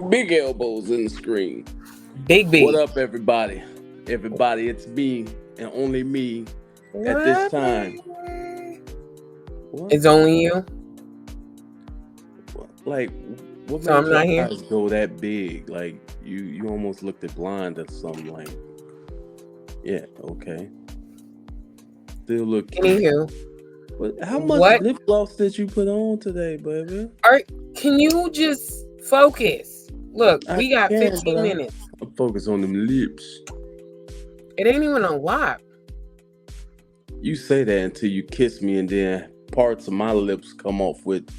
Big elbows in the screen. Big What B. up, everybody? Everybody, it's me and only me at this What? time. What? It's only you, Like, what so made I'm your not here. eyes go that big? Like, you almost looked at blind or something. Like, yeah, okay. Still look cute. Anywho, How much what lip gloss did you put on today, baby? are? Can you just focus? Look, I we got can, but 15 minutes. I'm focused on them lips. It ain't even a lot. You say that until you kiss me, and then parts of my lips come off with.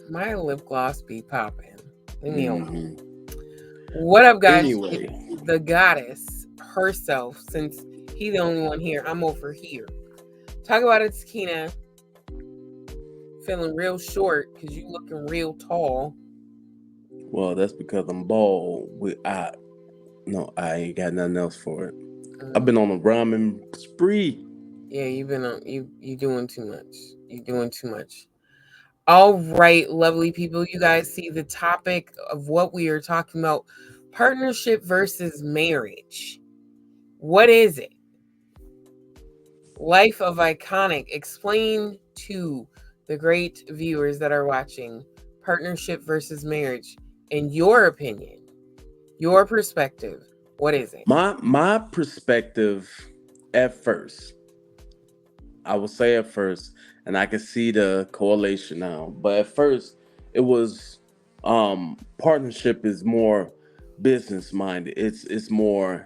My lip gloss be popping. Leave me alone. Mhm. What up, guys? Anyway, The goddess herself. Since he the only one here, I'm over here. Talk about it, Takina. Feeling real short because you looking real tall. well, that's because I'm bald. No, I ain't got nothing else for it. I've been on a ramen spree. Yeah, you've been on. You doing too much. You doing too much. All right, lovely people. You guys see the topic of what we are talking about: partnership versus marriage. What is it? Life of Iconic. Explain to the great viewers that are watching partnership versus marriage in your opinion, your perspective. What is it? My perspective at first, I will say at first, and I can see the correlation now. But at first, it was partnership is more business minded. It's more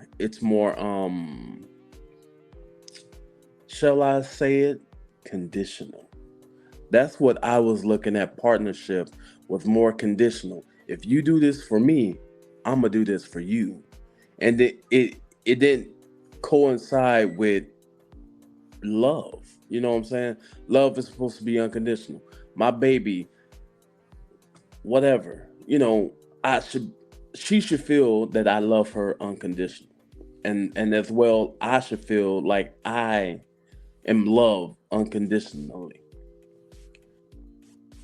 shall I say it, conditional. That's what I was looking at. Partnership was more conditional. If you do this for me, I'm gonna do this for you, and it didn't coincide with love. You know what I'm saying? Love is supposed to be unconditional. My baby, whatever. I should she should feel that I love her unconditional, and as well I should feel like I am loved unconditionally.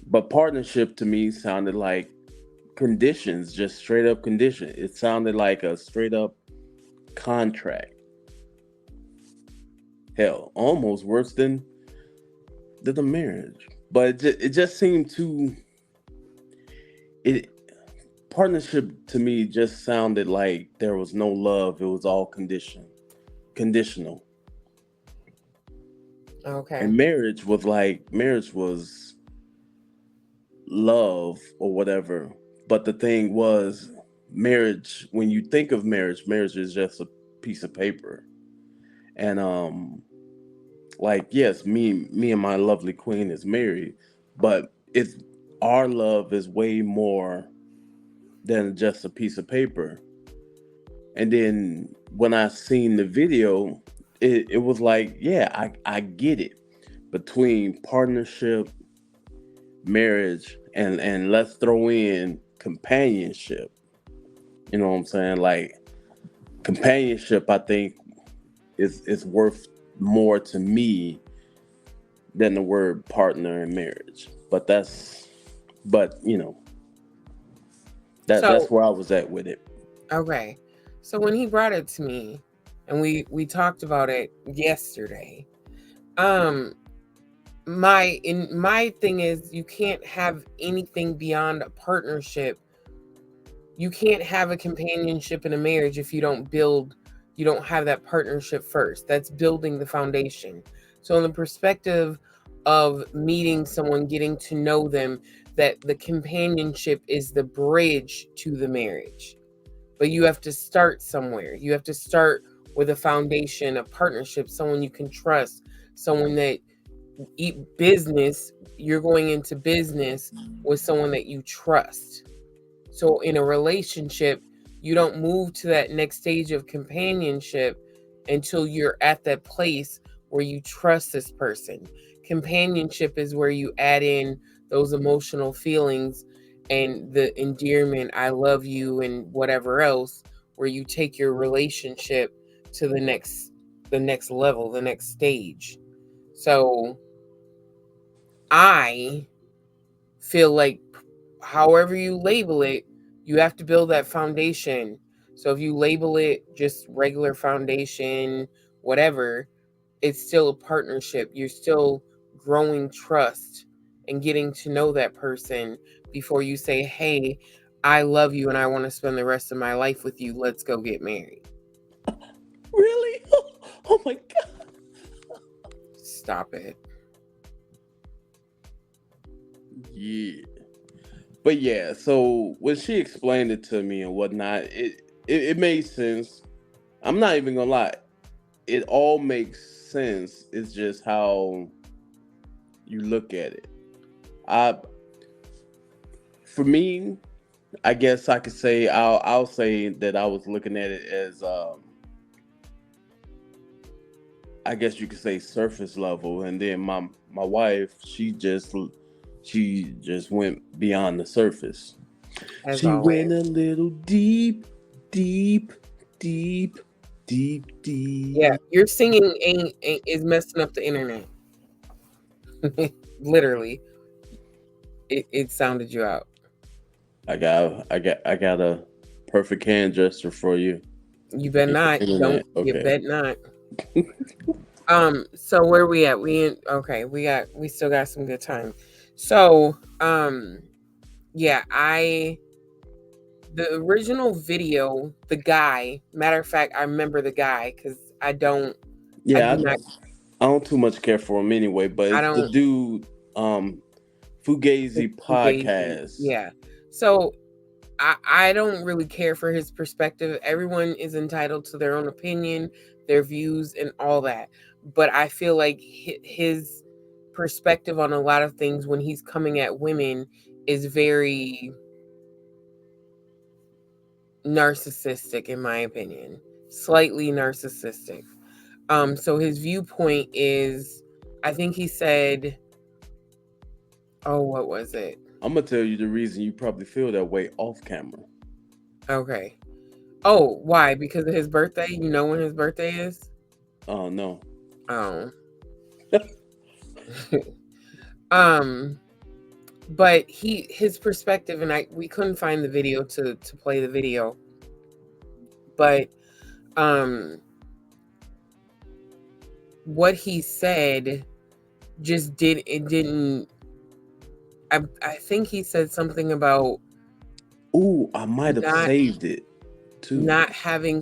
But partnership to me sounded like conditions, just straight up condition. It sounded like a straight up contract. Hell, almost worse than the marriage. But it just seemed too. It Partnership to me just sounded like there was no love. It was all conditional. Okay. And marriage was love or whatever. But the thing was, marriage. When you think of marriage, marriage is just a piece of paper. And like yes, me and my lovely queen is married, but it's our love is way more than just a piece of paper. And then when I seen the video, it was like, yeah, I get it. Between partnership, marriage, and let's throw in companionship. You know what I'm saying? Like companionship, I think is worth more to me than the word partner in marriage. But that's So, where I was at with it. okay. So when he brought it to me and we talked about it yesterday, um my thing is you can't have anything beyond a partnership. You can't have a companionship in a marriage if you don't have that partnership first. That's building the foundation. So in the perspective of meeting someone, getting to know them, that the companionship is the bridge to the marriage. But you have to start somewhere. You have to start with a foundation, a partnership, someone you can trust, someone that eat business, you're going into business with someone that you trust. So in a relationship, you don't move to that next stage of companionship until you're at that place where you trust this person. Companionship is where you add in those emotional feelings and the endearment, I love you and whatever else, where you take your relationship to the next level, the next stage. So I feel like however you label it, you have to build that foundation. So if you label it just regular foundation, whatever, it's still a partnership. You're still growing trust and getting to know that person before you say, hey, I love you and I want to spend the rest of my life with you. Let's go get married. Really? Oh my God. Stop it. Yeah. But yeah, so when she explained it to me and whatnot, it made sense. I'm not even gonna lie. It all makes sense. It's just how you look at it. I For me, I guess I could say I'll say that I was looking at it as I guess you could say surface level, and then my wife she just went beyond the surface. As She went always. a little deep, deep, deep, deep, Yeah, deep. your singing ain't is messing up the internet. Literally, it sounded you out. I got a perfect hand gesture for you. You bet not. Don't. Internet. You Okay. bet not. So where we at? Okay. We still got some good time. So, yeah, the original video, the guy. Matter of fact, I remember the guy because I do Yeah, not. I don't too much care for him anyway, but I it's the don't. dude Fugazi Fugazi. podcast. Yeah. So I don't really care for his perspective. Everyone is entitled to their own opinion, their views, and all that. But I feel like his perspective on a lot of things when he's coming at women is very narcissistic, in my opinion. Slightly narcissistic. So his viewpoint is, I think he said, oh, what was it? I'm gonna tell you the reason you probably feel that way off camera. Okay. Oh, why? Because of his birthday? You know when his birthday is? Oh no. Oh. But his perspective, and we couldn't find the video to play the video. But what he said just didn't I think he said something about Ooh, I might have saved it too. not having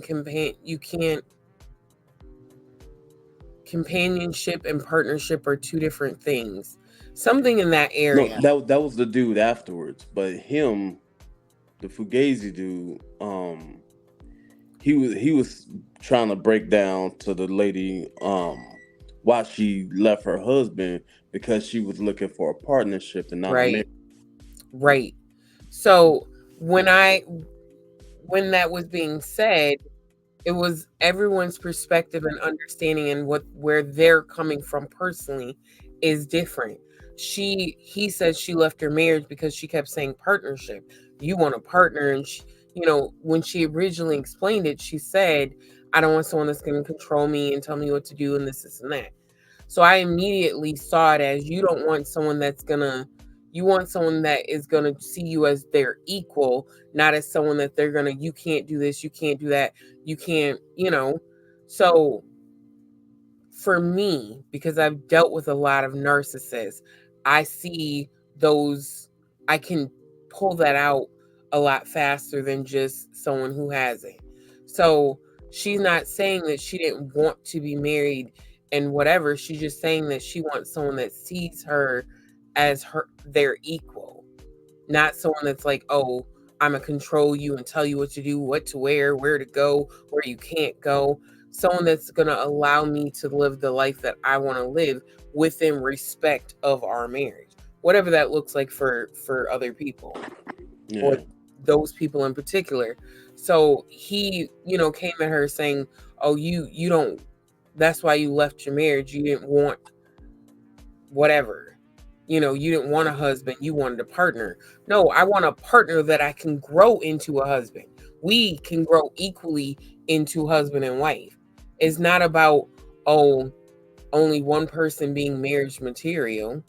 companionship and partnership are two different things. Something in that area. No, that was the dude afterwards, but him, the Fugazi dude, he was trying to break down to the lady why she left her husband, because she was looking for a partnership and not a marriage. Right. So when that was being said, it was everyone's perspective and understanding, and where they're coming from personally is different. He said she left her marriage because she kept saying partnership. You want a partner, and when she originally explained it, she said, I don't want someone that's going to control me and tell me what to do and this and that. So I immediately saw it as, you don't want someone you want someone that is going to see you as their equal, not as someone that you can't do this, you can't do that, you can't, So for me, because I've dealt with a lot of narcissists, I see I can pull that out a lot faster than just someone who hasn't. So she's not saying that she didn't want to be married and whatever. She's just saying that she wants someone that sees her as their equal, not someone that's like, oh, I'm gonna control you and tell you what to do, what to wear, where to go, where you can't go. Someone that's gonna allow me to live the life that I want to live within respect of our marriage, whatever that looks like for other people, or those people in particular. So he, came at her saying, oh, you don't, that's why you left your marriage. You didn't want whatever. You didn't want a husband, you wanted a partner. No, I want a partner that I can grow into a husband. We can grow equally into husband and wife. It's not about, oh, only one person being marriage material.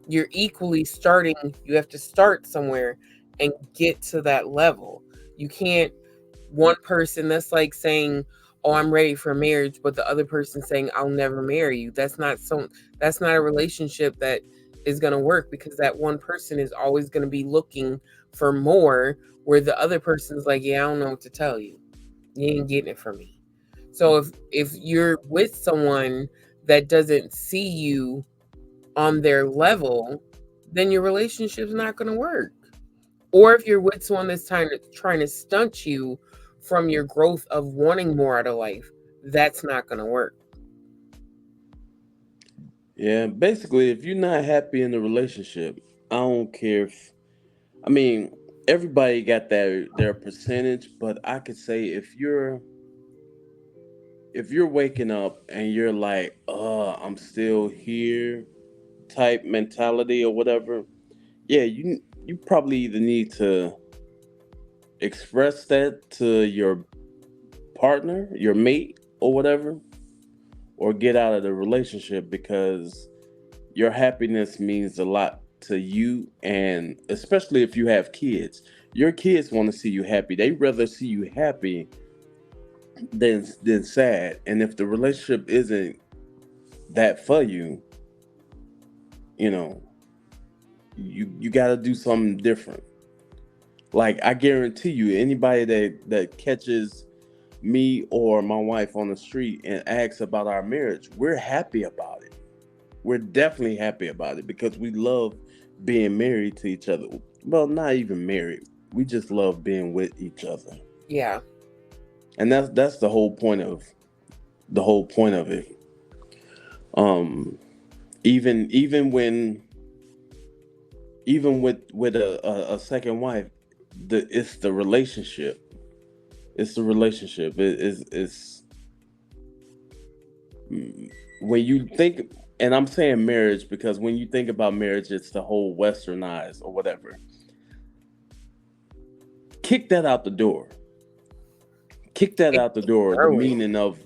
You're equally starting. You have to start somewhere and get to that level. You can't, one person that's like saying, "Oh, I'm ready for marriage," but the other person saying, "I'll never marry you." That's not a relationship that is going to work, because that one person is always going to be looking for more, where the other person's like, "Yeah, I don't know what to tell you. You ain't getting it from me." So if you're with someone that doesn't see you on their level, then your relationship's not going to work. Or if you're with someone that's trying to stunt you from your growth of wanting more out of life, that's not going to work. Yeah, basically, if you're not happy in the relationship, I don't care if, I mean, everybody got their percentage, but I could say if you're waking up and you're like, I'm still here type mentality or whatever, yeah, you probably either need to express that to your partner, your mate, or whatever, or get out of the relationship, because your happiness means a lot to you, and especially if you have kids. Your kids want to see you happy. They rather see you happy than sad. And if the relationship isn't that for you, you know, you got to do something different. Like, I guarantee you, anybody that catches me or my wife on the street and asks about our marriage, we're happy about it. We're definitely happy about it because we love being married to each other. Well, not even married. We just love being with each other. Yeah. And that's the whole point of it. Um even when even with a second wife, it's the relationship. It's the relationship. It's when you think, and I'm saying marriage because when you think about marriage, it's the whole westernized or whatever. Kick that out the door. Kick that It's out the door. The growing. meaning of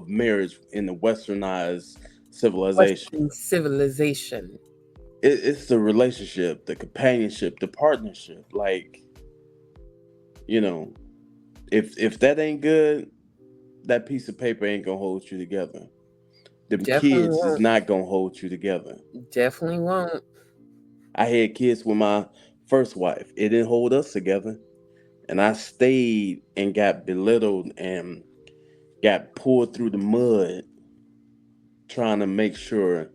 marriage in the westernized civilization. Western civilization. It's the relationship, the companionship, the partnership. Like, you know, if that ain't good, that piece of paper ain't gonna hold you together. Them Definitely kids is won't. not gonna hold you together. Definitely won't. I had kids with my first wife. It didn't hold us together. And I stayed and got belittled and got pulled through the mud trying to make sure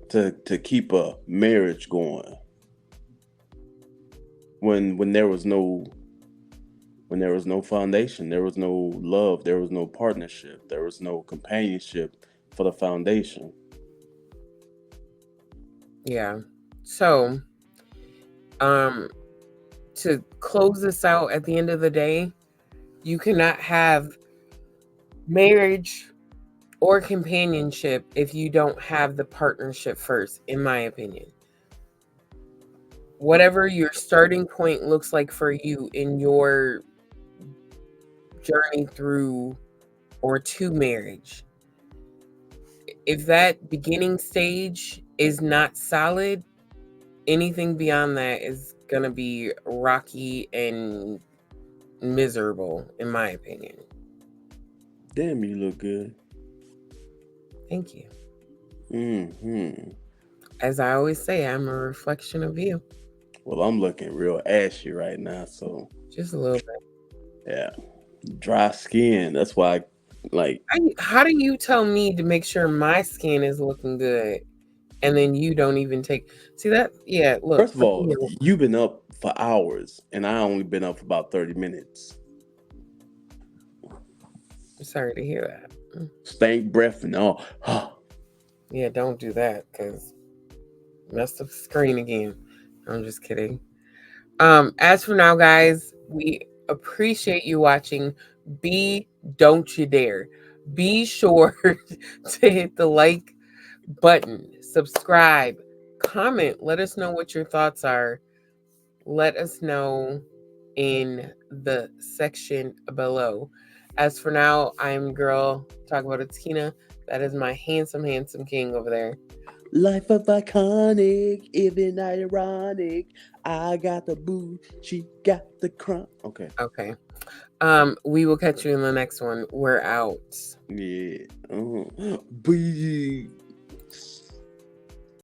to keep a marriage going when there was no foundation, there was no love, there was no partnership, there was no companionship for the foundation. Yeah. So, um, to close this out, at the end of the day, you cannot have marriage or companionship if you don't have the partnership first, in my opinion. Whatever your starting point looks like for you in your journey through or to marriage, if that beginning stage is not solid, anything beyond that is going to be rocky and miserable, in my opinion. Damn, you look good. Thank you. Hmm. As I always say, I'm a reflection of you. Well, I'm looking real ashy right now, so Just a little bit. yeah, dry skin. That's why, like, How do you tell me to make sure my skin is looking good, and then you don't even take? See that? Yeah, look. first of all, you've been up for hours, and I only been up for about 30 minutes. I'm sorry to hear that. Stank breath and all. Yeah, don't do that, because messed up the screen again. I'm just kidding. As for now, guys, we appreciate you watching. Don't you dare. Be sure to hit the like button, subscribe, comment. Let us know what your thoughts are. Let us know in the section below. As for now, I'm girl. Talk about it, Tina. That is my handsome, handsome king over there. Life of iconic, even ironic. I got the boo, she got the crumb. Okay. Okay. We will catch you in the next one. We're out. Yeah. Be